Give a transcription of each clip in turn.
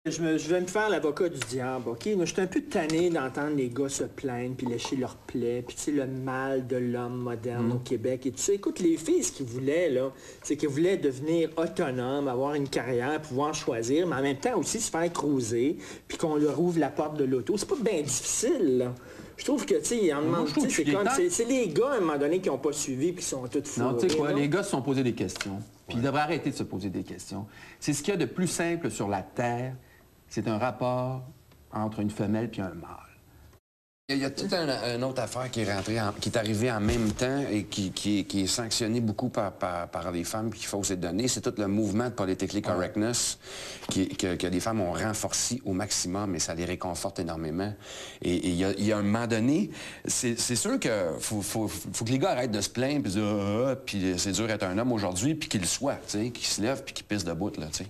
Je vais me faire l'avocat du diable, OK? Moi, je suis un peu tanné d'entendre les gars se plaindre, puis lécher leurs plaies, puis tu sais, le mal de l'homme moderne au Québec et tout ça. Écoute, les filles, ce qu'ils voulaient, là, c'est qu'elles voulaient devenir autonomes, avoir une carrière, pouvoir choisir, mais en même temps aussi se faire cruiser, puis qu'on leur ouvre la porte de l'auto. C'est pas bien difficile, là. Je trouve que, tu sais, c'est les gars, à un moment donné, qui n'ont pas suivi, puis qui sont tous fourrés. Non, tu sais quoi, les gars se sont posés des questions, puis ils devraient arrêter de se poser des questions. C'est ce qu'il y a de plus simple sur la Terre. C'est un rapport entre une femelle et un mâle. Il y a toute une autre affaire qui est rentrée, qui est arrivée en même temps et qui est sanctionnée beaucoup par les femmes qui font ces données. C'est tout le mouvement de politically correctness que les femmes ont renforcé au maximum et ça les réconforte énormément. Et il y a un moment donné, c'est sûr qu'il faut que les gars arrêtent de se plaindre puis dire puis c'est dur d'être un homme aujourd'hui puis qu'il le soit, tu sais, qu'il se lève puis qu'il pisse debout, là, tu sais.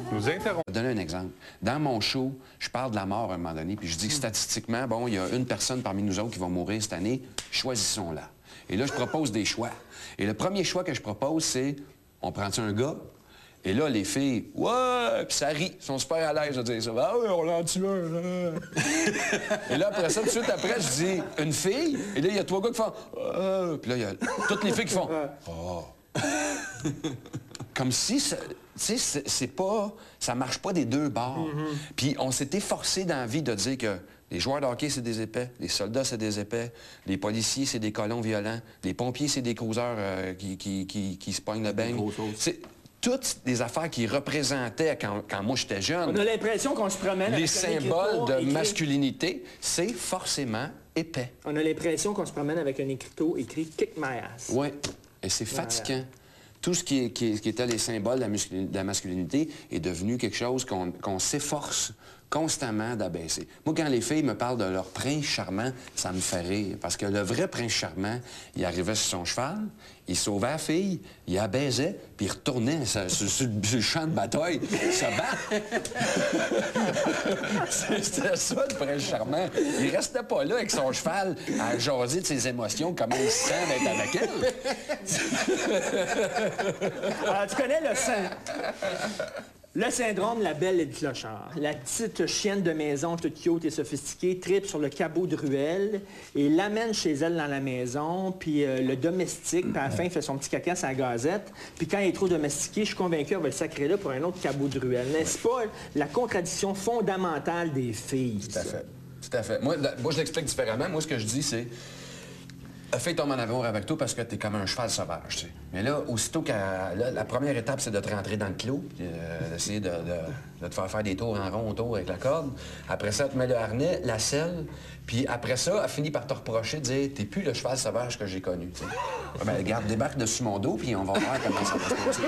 Nous interrompons. Je vais donner un exemple. Dans mon show, je parle de la mort à un moment donné, puis je dis que statistiquement, bon, il y a une personne parmi nous autres qui va mourir cette année, choisissons-la. Et là, je propose des choix. Et le premier choix que je propose, c'est, on prend-tu un gars? Et là, les filles, ouais, puis ça rit, ils sont super à l'aise de dire ça. Ah oui, on l'en tue un. Et là, après ça, tout de suite après, je dis, une fille? Et là, il y a 3 gars qui font, puis là, il y a toutes les filles qui font, oh. Comme si, tu sais, c'est pas... Ça marche pas des deux bords. Puis on s'est efforcé dans la vie de dire que les joueurs de hockey, c'est des épais, les soldats, c'est des épais, les policiers, c'est des colons violents, les pompiers, c'est des cruisers qui se pognent le beigne. C'est toutes des affaires qui représentaient, quand moi j'étais jeune... On a l'impression qu'on se promène avec les symboles de masculinité, c'est forcément épais. On a l'impression qu'on se promène avec un écriteau écrit « Kick my ass ». Oui, et c'est fatigant. Tout ce qui était les symboles de la masculinité est devenu quelque chose qu'on s'efforce constamment d'abaisser. Moi, quand les filles me parlent de leur prince charmant, ça me fait rire. Parce que le vrai prince charmant, il arrivait sur son cheval, il sauvait la fille, il la baisait, puis il retournait sur le champ de bataille, se battre. C'était ça, le prince charmant. Il restait pas là avec son cheval à jaser de ses émotions, comment il se sent d'être avec elle. Alors, tu connais le syndrome La Belle et le Clochard. La petite chienne de maison toute cute et sophistiquée tripe sur le cabot de ruelle et l'amène chez elle dans la maison, puis le domestique, puis à la fin, il fait son petit caca sur la gazette, puis quand il est trop domestiqué, je suis convaincu qu'elle va le sacrer là pour un autre cabot de ruelle. N'est-ce pas la contradiction fondamentale des filles? Tout à fait. Tout à fait. Moi, je l'explique différemment. Moi, ce que je dis, c'est... Fais tomber en amour avec toi parce que t'es comme un cheval sauvage, tu sais. Mais là, aussitôt la première étape, c'est de te rentrer dans le clos, d'essayer de te faire des tours en rond autour avec la corde. Après ça, tu mets le harnais, la selle, puis après ça, elle finit par te reprocher de dire « T'es plus le cheval sauvage que j'ai connu, tu sais. » Ben, regarde, débarque dessus mon dos, puis on va voir comment ça va se passer.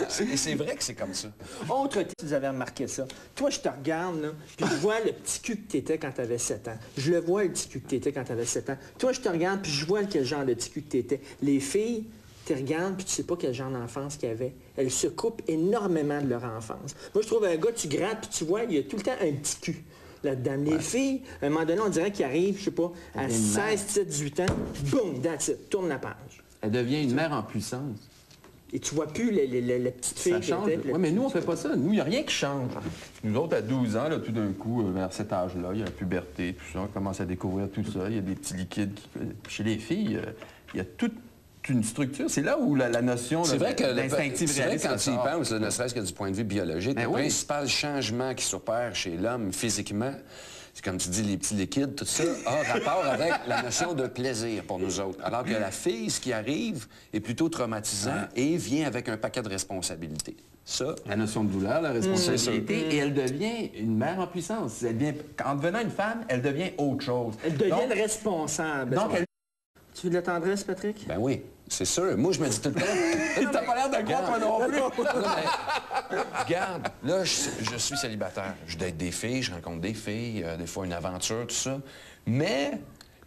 C'est vrai que c'est comme ça. Autre type, vous avez remarqué ça. Toi, je te regarde, là, puis je vois le petit cul que t'étais quand t'avais 7 ans. Je le vois, le petit cul que t'étais quand t'avais 7 ans. Toi, je te regarde, puis je vois quel genre de petit cul que t'étais. Les filles, tu regardes, puis tu sais pas quel genre d'enfance qu'il y avait. Elles se coupent énormément de leur enfance. Moi, je trouve un gars, tu grattes, puis tu vois, il y a tout le temps un petit cul là-dedans. Les filles, à un moment donné, on dirait qu'ils arrivent, je sais pas, à 16, 17, 18 ans, boum, that's it, tourne la page. Elle devient une mère en puissance. Et tu vois plus les petites filles qui étaient... Oui, mais nous, on fait pas ça. Nous, il n'y a rien qui change. Nous autres, à 12 ans, là, tout d'un coup, vers cet âge-là, il y a la puberté, puis ça, on commence à découvrir tout ça. Il y a des petits liquides. Chez les filles, il y a toute une structure. C'est là où la notion d'instinctive réaliste... C'est vrai quand tu y penses, ne serait-ce que du point de vue biologique, le principal changement qui s'opère chez l'homme physiquement, c'est comme tu dis, les petits liquides, tout ça, a rapport avec la notion de plaisir pour nous autres. Alors que la fille, ce qui arrive, est plutôt traumatisant et vient avec un paquet de responsabilités. Ça... La notion de douleur, la responsabilité, et elle devient une mère en puissance. En devenant une femme, elle devient autre chose. Elle devient responsable. Donc, tu veux de la tendresse, Patrick? Ben oui, c'est sûr. Moi, je me dis tout le temps... T'as pas l'air de croire, moi non plus! Regarde, là, je suis célibataire. Je date des filles, je rencontre des filles, des fois une aventure, tout ça. Mais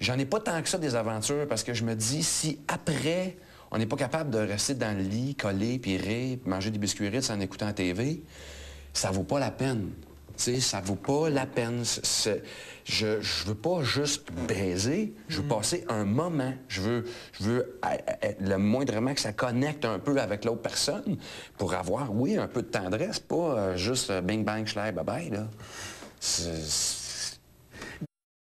j'en ai pas tant que ça des aventures parce que je me dis, si après, on n'est pas capable de rester dans le lit, coller, puis rire, puis manger des biscuits Ritz en écoutant la TV, ça vaut pas la peine. Tu sais, ça vaut pas la peine. Je veux pas juste baiser, je veux passer un moment. Je veux le moindrement que ça connecte un peu avec l'autre personne pour avoir, oui, un peu de tendresse, pas juste bing, bang, schlag, bye-bye, là.